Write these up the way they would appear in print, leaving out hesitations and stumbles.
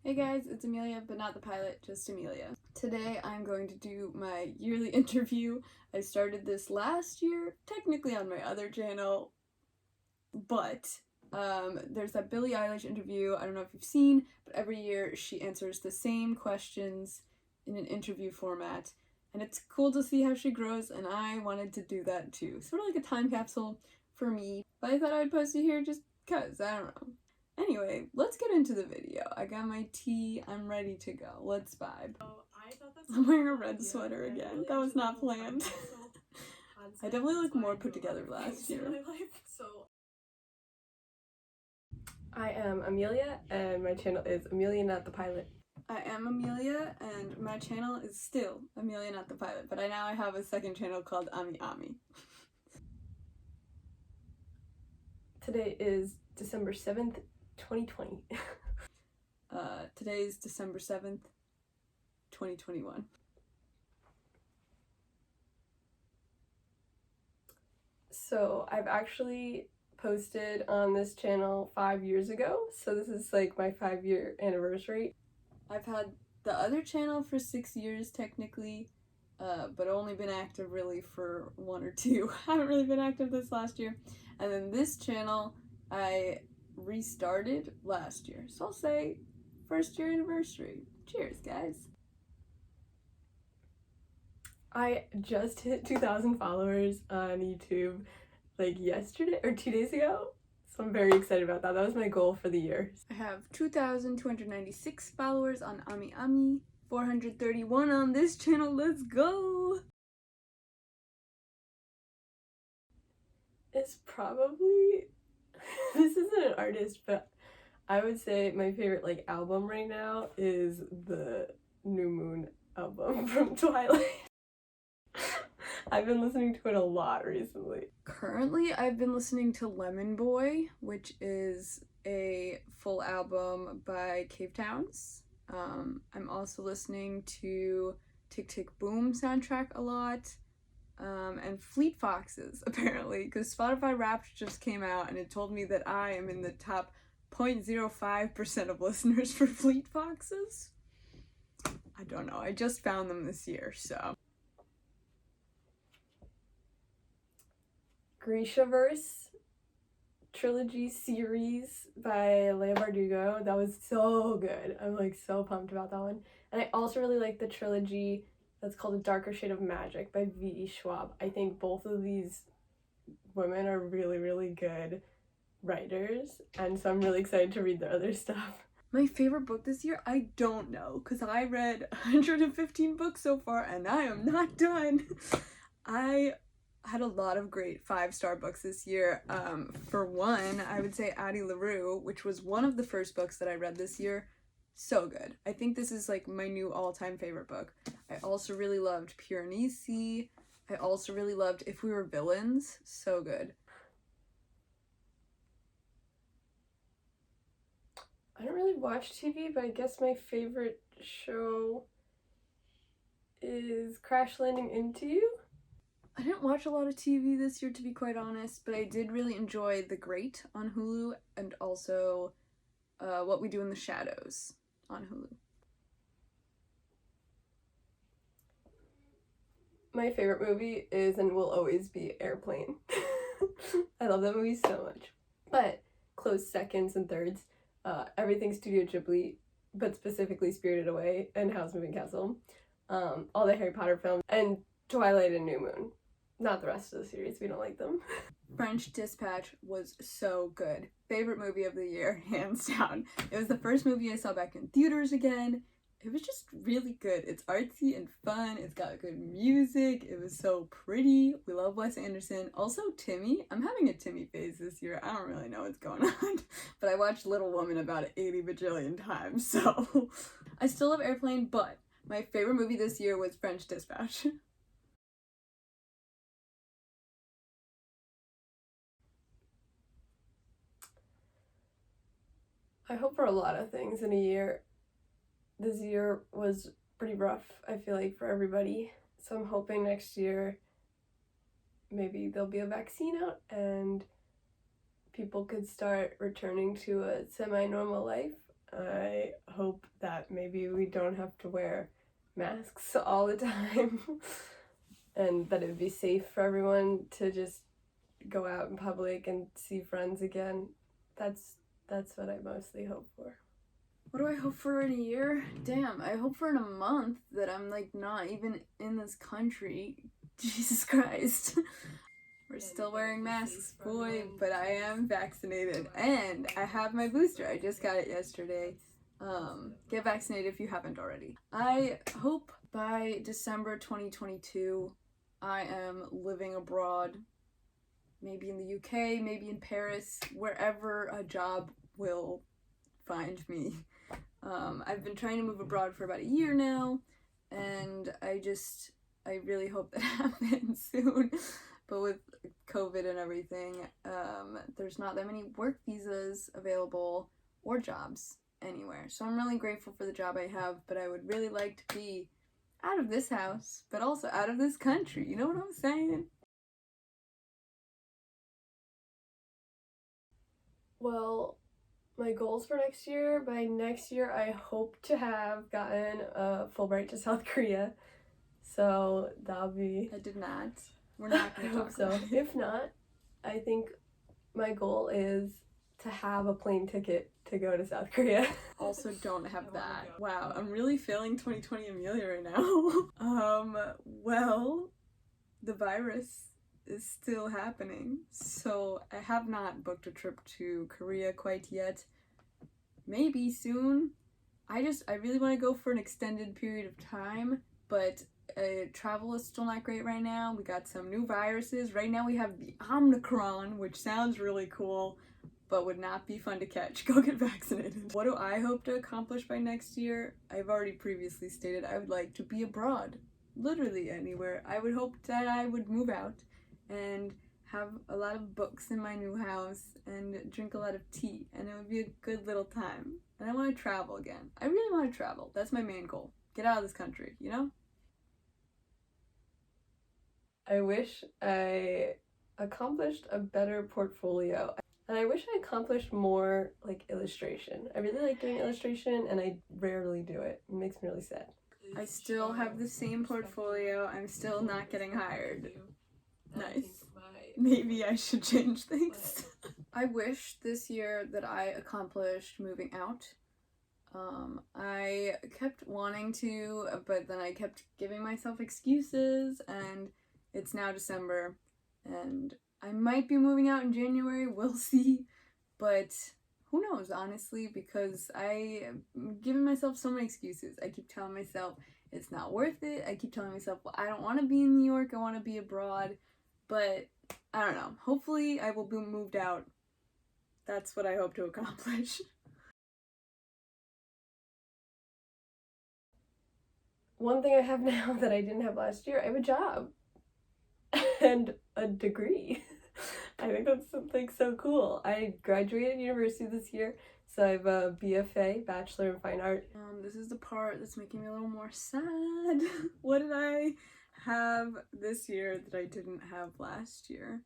Hey guys, it's Amelia, but not the pilot, just Amelia. Today I'm going to do my yearly interview. I started this last year, technically on my other channel, but there's that Billie Eilish interview, I don't know if you've seen, but every year she answers the same questions in an interview format, and it's cool to see how she grows, and I wanted to do that too. Sort of like a time capsule for me, but I thought I'd post it here just cause, I don't know. Anyway, let's get into the video. I got my tea, I'm ready to go. Let's vibe. I'm wearing a red sweater again. That was not planned. I definitely look more put together last year. I am Amelia, and my channel is AmeliaNotThePilot. I am Amelia, and my channel is still AmeliaNotThePilot, but I have a second channel called Ami. Today is December 7th, 2020. Today is December 7th, 2021. So I've actually posted on this channel 5 years ago, so this is like my 5-year anniversary. I've had the other channel for 6 years technically, but only been active really for 1 or 2. I haven't really been active this last year. And then this channel I restarted last year. So I'll say 1st year anniversary. Cheers, guys. I just hit 2,000 followers on YouTube like yesterday or 2 days ago. So I'm very excited about that. That was my goal for the year. I have 2,296 followers on Ami, 431 on this channel. Let's go! It's probably, this isn't an artist, but I would say my favorite like album right now is the New Moon album from Twilight. I've been listening to it a lot recently. Currently, I've been listening to Lemon Boy, which is a full album by Cave Towns. I'm also listening to Tick Tick Boom soundtrack a lot, and Fleet Foxes, apparently, because Spotify Wrapped just came out and it told me that I am in the top 0.05% of listeners for Fleet Foxes. I don't know, I just found them this year, so. Grishaverse trilogy series by Leigh Bardugo. That was so good. I'm like so pumped about that one. And I also really like the trilogy that's called A Darker Shade of Magic by V.E. Schwab. I think both of these women are really, really good writers, and so I'm really excited to read their other stuff. My favorite book this year? I don't know, because I read 115 books so far and I am not done. I had a lot of great 5-star books this year. For one, I would say Addie LaRue, which was one of the first books that I read this year. So good. I think this is like my new all-time favorite book. I also really loved Piranesi. I also really loved If We Were Villains. So good. I don't really watch TV, but I guess my favorite show is Crash Landing Into You. I didn't watch a lot of TV this year, to be quite honest, but I did really enjoy The Great on Hulu, and also What We Do in the Shadows on Hulu. My favorite movie is and will always be Airplane. I love that movie so much. But close seconds and thirds, everything Studio Ghibli, but specifically Spirited Away and Howl's Moving Castle, all the Harry Potter films, and Twilight and New Moon. Not the rest of the series, we don't like them. French Dispatch was so good. Favorite movie of the year, hands down. It was the first movie I saw back in theaters again. It was just really good. It's artsy and fun. It's got good music. It was so pretty. We love Wes Anderson. Also, Timmy. I'm having a Timmy phase this year. I don't really know what's going on. But I watched Little Woman about 80 bajillion times, so. I still love Airplane, but my favorite movie this year was French Dispatch. I hope for a lot of things in a year. This year was pretty rough, I feel like, for everybody. So I'm hoping next year maybe there'll be a vaccine out and people could start returning to a semi-normal life. I hope that maybe we don't have to wear masks all the time and that it would be safe for everyone to just go out in public and see friends again. That's what I mostly hope for. What do I hope for in a year? Damn, I hope for in a month that I'm like not even in this country. Jesus Christ. We're still wearing masks, boy, but I am vaccinated and I have my booster. I just got it yesterday. Get vaccinated if you haven't already. I hope by December 2022 I am living abroad, maybe in the UK, maybe in Paris, wherever a job will find me. I've been trying to move abroad for about a year now, and I really hope that happens soon. But with COVID and everything, there's not that many work visas available or jobs anywhere. So I'm really grateful for the job I have, but I would really like to be out of this house, but also out of this country. You know what I'm saying? Well, my goals for next year, by next year I hope to have gotten a Fulbright to South Korea. So that'll be... I did not. We're not going to talk so. If not, I think my goal is to have a plane ticket to go to South Korea. Also don't have that. Wow, I'm really feeling 2020 Amelia right now. Well, the virus is still happening, so I have not booked a trip to Korea quite yet. Maybe soon. I really want to go for an extended period of time, but travel is still not great right now. We got some new viruses. Right now we have the Omicron, which sounds really cool, but would not be fun to catch. Go get vaccinated. What do I hope to accomplish by next year? I've already previously stated I would like to be abroad. Literally anywhere. I would hope that I would move out and have a lot of books in my new house and drink a lot of tea, and it would be a good little time. And I want to travel again. I really want to travel. That's my main goal. Get out of this country, you know? I wish I accomplished a better portfolio, and I wish I accomplished more like illustration. I really like doing illustration and I rarely do it. It makes me really sad. I still have the same portfolio. I'm still not getting hired. Nice. Maybe I should change things. I wish this year that I accomplished moving out. I kept wanting to, but then I kept giving myself excuses, and it's now December, and I might be moving out in January, we'll see, but who knows, honestly, because I'm giving myself so many excuses. I keep telling myself it's not worth it. I keep telling myself, well, I don't want to be in New York, I want to be abroad, but I don't know. Hopefully I will be moved out. That's what I hope to accomplish. One thing I have now that I didn't have last year, I have a job and a degree. I think that's something so cool. I graduated university this year, so I have a BFA, Bachelor in Fine Art. This is the part that's making me a little more sad. What did I have this year that I didn't have last year?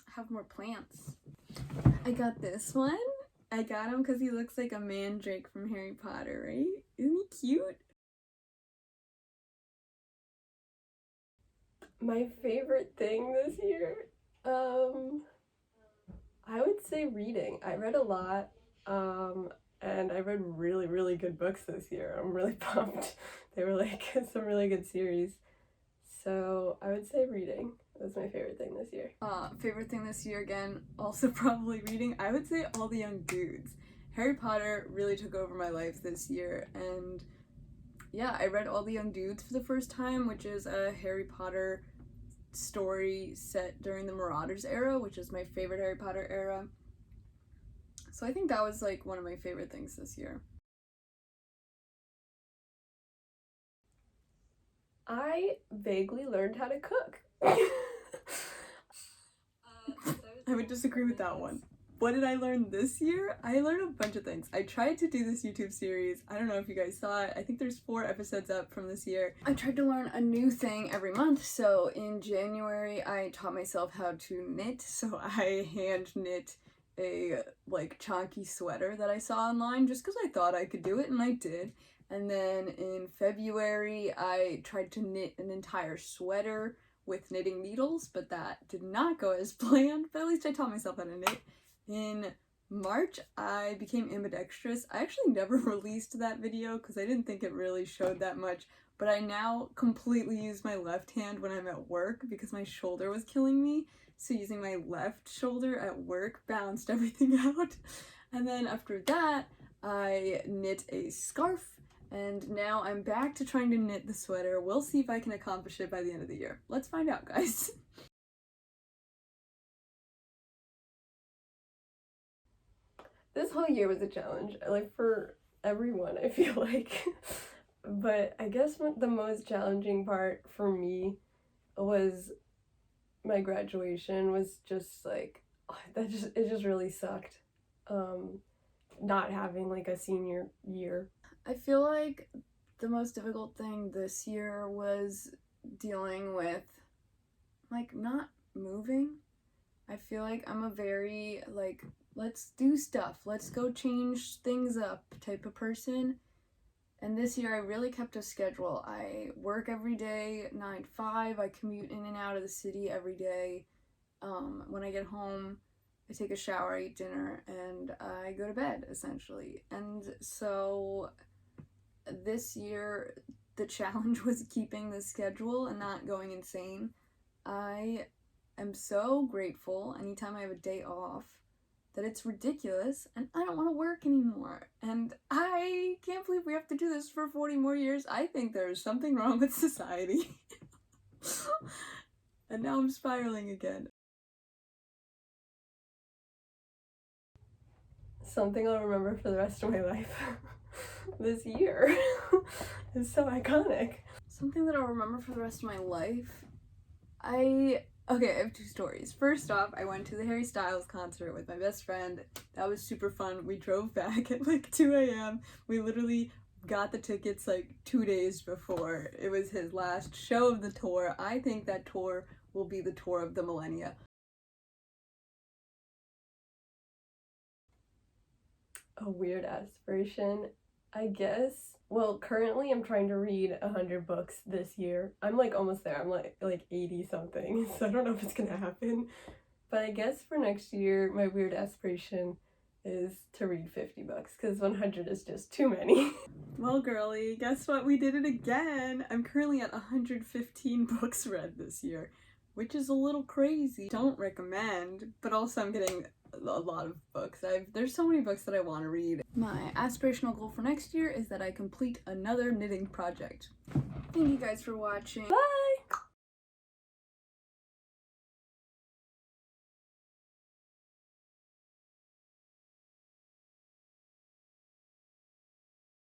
I have more plants. I got this one. I got him because he looks like a mandrake from Harry Potter, right? Isn't he cute? My favorite thing this year, I would say reading. I read a lot, and I read really, really good books this year. I'm really pumped. They were like some really good series. So I would say reading was my favorite thing this year. Favorite thing this year, again, also probably reading. I would say All the Young Dudes. Harry Potter really took over my life this year, and yeah, I read All the Young Dudes for the first time, which is a Harry Potter story set during the Marauders era, which is my favorite Harry Potter era. So I think that was like one of my favorite things this year. I vaguely learned how to cook. I would disagree with that one. What did I learn this year? I learned a bunch of things. I tried to do this YouTube series. I don't know if you guys saw it. I think there's 4 episodes up from this year. I tried to learn a new thing every month. So in January, I taught myself how to knit. So I hand knit a like chunky sweater that I saw online just because I thought I could do it, and I did. And then in February I tried to knit an entire sweater with knitting needles, but that did not go as planned, but at least I taught myself how to knit. In March I became ambidextrous. I actually never released that video because I didn't think it really showed that much, but I now completely use my left hand when I'm at work because my shoulder was killing me. So using my left shoulder at work balanced everything out. And then after that, I knit a scarf, and now I'm back to trying to knit the sweater. We'll see if I can accomplish it by the end of the year. Let's find out, guys. This whole year was a challenge, like for everyone, I feel like. But I guess the most challenging part for me was my graduation. Was just like, it just really sucked, not having like a senior year. I feel like the most difficult thing this year was dealing with like not moving. I feel like I'm a very like, let's do stuff, let's go change things up type of person. And this year I really kept a schedule. I work every day, 9 to 5. I commute in and out of the city every day. When I get home, I take a shower, I eat dinner, and I go to bed, essentially. And so this year, the challenge was keeping the schedule and not going insane. I am so grateful anytime I have a day off that it's ridiculous and I don't want to work anymore. And I can't believe we have to do this for 40 more years. I think there's something wrong with society. And now I'm spiraling again. Something I'll remember for the rest of my life. This year is so iconic. Something that I'll remember for the rest of my life? Okay, I have two stories. First off, I went to the Harry Styles concert with my best friend. That was super fun. We drove back at like 2 a.m. We literally got the tickets like 2 days before. It was his last show of the tour. I think that tour will be the tour of the millennia. A weird aspiration, I guess. Well, currently I'm trying to read 100 books this year. I'm like almost there. I'm like 80 something, so I don't know if it's gonna happen. But I guess for next year, my weird aspiration is to read 50 books because 100 is just too many. Well, girly, guess what? We did it again. I'm currently at 115 books read this year, which is a little crazy. Don't recommend, but also I'm getting a lot of books. There's so many books that I want to read. My aspirational goal for next year is that I complete another knitting project. Thank you guys for watching. Bye!